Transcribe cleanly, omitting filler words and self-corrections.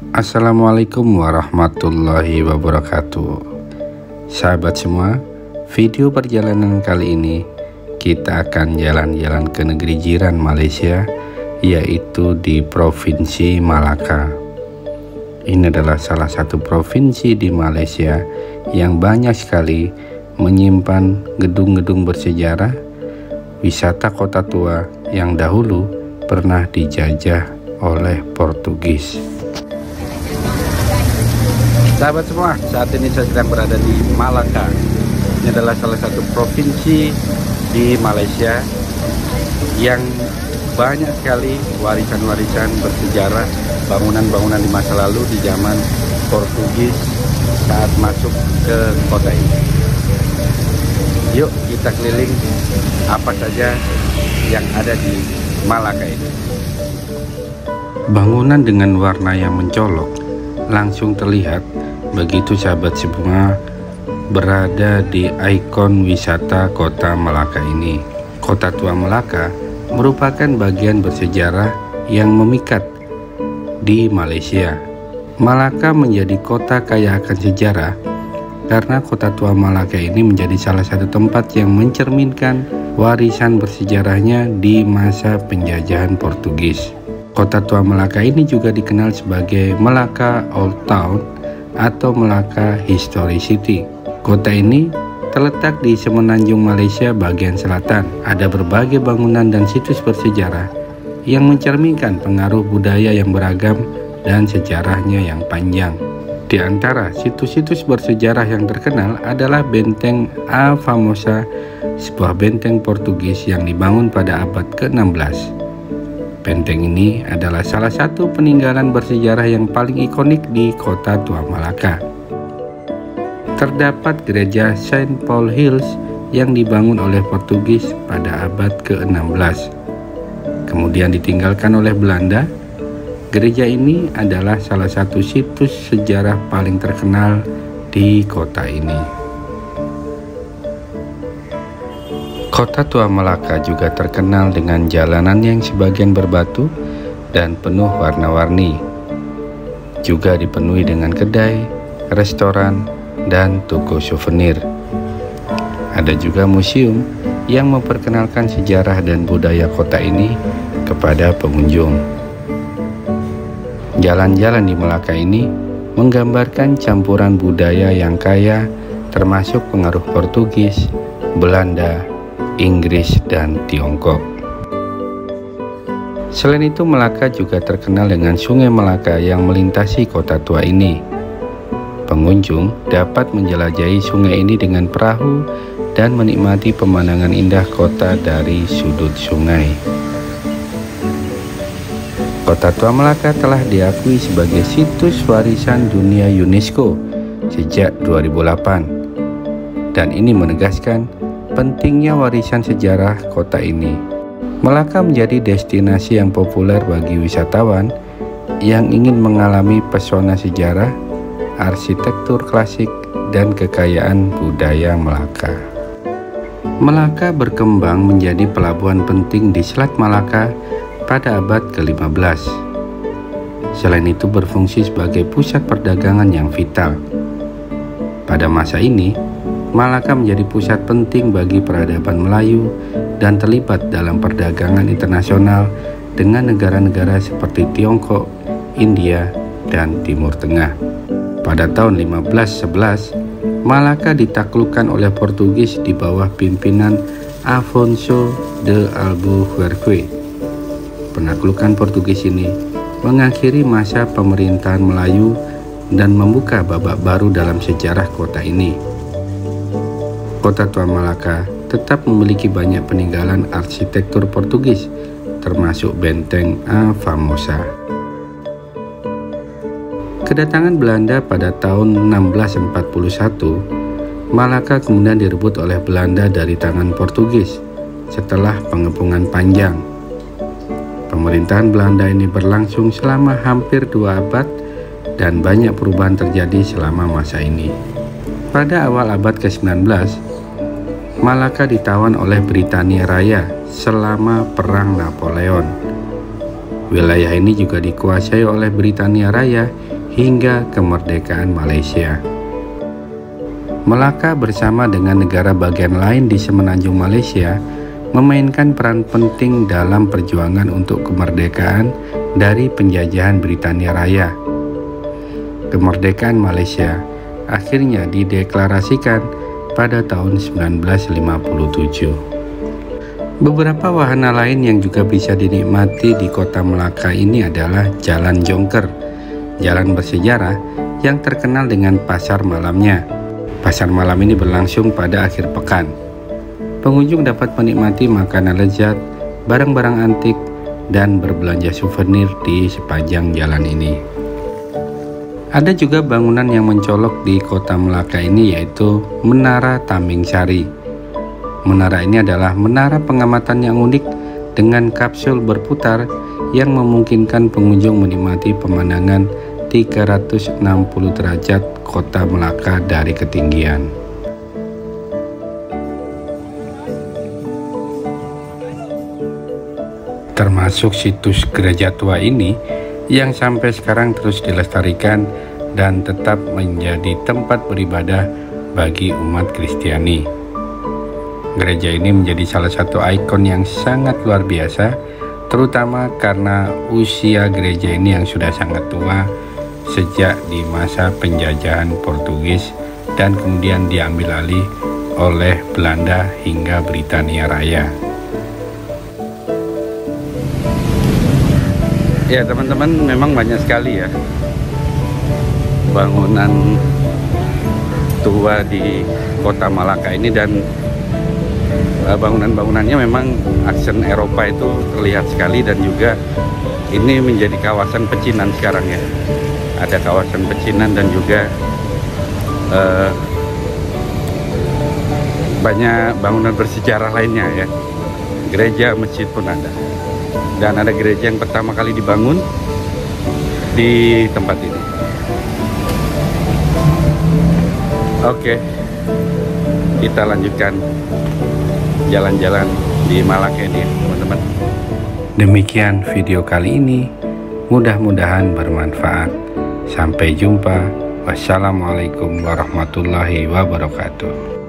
Assalamualaikum warahmatullahi wabarakatuh. Sahabat semua, video perjalanan kali ini kita akan jalan-jalan ke negeri jiran Malaysia, yaitu di Provinsi Malaka. Ini adalah salah satu provinsi di Malaysia yang banyak sekali menyimpan gedung-gedung bersejarah, wisata kota tua yang dahulu pernah dijajah oleh Portugis. Sahabat semua, saat ini saya sedang berada di Malaka. Ini adalah salah satu provinsi di Malaysia yang banyak sekali warisan-warisan bersejarah, bangunan-bangunan di masa lalu di zaman Portugis saat masuk ke kota ini. Yuk kita keliling apa saja yang ada di Malaka ini. Bangunan dengan warna yang mencolok langsung terlihat begitu sahabat semua berada di ikon wisata kota Malaka ini. Kota tua Malaka merupakan bagian bersejarah yang memikat di Malaysia. Malaka menjadi kota kaya akan sejarah karena kota tua Malaka ini menjadi salah satu tempat yang mencerminkan warisan bersejarahnya di masa penjajahan Portugis. Kota tua Malaka ini juga dikenal sebagai Malaka Old Town atau Malaka History City. Kota ini terletak di semenanjung Malaysia bagian selatan. Ada berbagai bangunan dan situs bersejarah yang mencerminkan pengaruh budaya yang beragam dan sejarahnya yang panjang. Di antara situs-situs bersejarah yang terkenal adalah Benteng A Famosa, sebuah benteng Portugis yang dibangun pada abad ke-16. Benteng ini adalah salah satu peninggalan bersejarah yang paling ikonik di kota tua Malaka. Terdapat gereja Saint Paul Hills yang dibangun oleh Portugis pada abad ke-16. Kemudian ditinggalkan oleh Belanda. Gereja ini adalah salah satu situs sejarah paling terkenal di kota ini. Kota tua Malaka juga terkenal dengan jalanan yang sebagian berbatu dan penuh warna-warni. Juga dipenuhi dengan kedai, restoran, dan toko souvenir. Ada juga museum yang memperkenalkan sejarah dan budaya kota ini kepada pengunjung. Jalan-jalan di Malaka ini menggambarkan campuran budaya yang kaya, termasuk pengaruh Portugis, Belanda, Inggris, dan Tiongkok. Selain itu, Malaka juga terkenal dengan Sungai Malaka yang melintasi kota tua ini. Pengunjung dapat menjelajahi sungai ini dengan perahu dan menikmati pemandangan indah kota dari sudut sungai. Kota tua Malaka telah diakui sebagai situs warisan dunia UNESCO sejak 2008, dan ini menegaskan pentingnya warisan sejarah kota ini. Malaka menjadi destinasi yang populer bagi wisatawan yang ingin mengalami pesona sejarah, arsitektur klasik, dan kekayaan budaya Malaka. Malaka berkembang menjadi pelabuhan penting di Selat Malaka pada abad ke-15. Selain itu berfungsi sebagai pusat perdagangan yang vital. Pada masa ini, Malaka menjadi pusat penting bagi peradaban Melayu dan terlibat dalam perdagangan internasional dengan negara-negara seperti Tiongkok, India, dan Timur Tengah. Pada tahun 1511, Malaka ditaklukkan oleh Portugis di bawah pimpinan Afonso de Albuquerque. Penaklukan Portugis ini mengakhiri masa pemerintahan Melayu dan membuka babak baru dalam sejarah kota ini. Kota tua Malaka tetap memiliki banyak peninggalan arsitektur Portugis, termasuk Benteng A Famosa. Kedatangan Belanda pada tahun 1641, Malaka kemudian direbut oleh Belanda dari tangan Portugis setelah pengepungan panjang. Pemerintahan Belanda ini berlangsung selama hampir 2 abad dan banyak perubahan terjadi selama masa ini. Pada awal abad ke-19, Malaka ditawan oleh Britania Raya selama Perang Napoleon. Wilayah ini juga dikuasai oleh Britania Raya hingga kemerdekaan Malaysia. Melaka bersama dengan negara bagian lain di semenanjung Malaysia memainkan peran penting dalam perjuangan untuk kemerdekaan dari penjajahan Britania Raya. Kemerdekaan Malaysia akhirnya dideklarasikan pada tahun 1957. Beberapa wahana lain yang juga bisa dinikmati di kota Melaka ini adalah Jalan Jongker, jalan bersejarah yang terkenal dengan pasar malamnya. Pasar malam ini berlangsung pada akhir pekan. Pengunjung dapat menikmati makanan lezat, barang-barang antik, dan berbelanja souvenir di sepanjang jalan ini. Ada juga bangunan yang mencolok di kota Melaka ini, yaitu Menara Taming Sari. Menara ini adalah menara pengamatan yang unik dengan kapsul berputar yang memungkinkan pengunjung menikmati pemandangan 360 derajat kota Melaka dari ketinggian. Termasuk situs gereja tua ini yang sampai sekarang terus dilestarikan dan tetap menjadi tempat beribadah bagi umat Kristiani. Gereja ini menjadi salah satu ikon yang sangat luar biasa, terutama karena usia gereja ini yang sudah sangat tua sejak di masa penjajahan Portugis dan kemudian diambil alih oleh Belanda hingga Britania Raya. Ya teman-teman, memang banyak sekali ya bangunan tua di kota Malaka ini, dan bangunan-bangunannya memang aksen Eropa itu terlihat sekali, dan juga ini menjadi kawasan pecinan sekarang ya. Ada kawasan pecinan dan juga banyak bangunan bersejarah lainnya ya. Gereja, masjid pun ada. Dan ada gereja yang pertama kali dibangun di tempat ini. Oke, kita lanjutkan jalan-jalan di Malaka ini, teman-teman. Demikian video kali ini, mudah-mudahan bermanfaat. Sampai jumpa. Wassalamualaikum warahmatullahi wabarakatuh.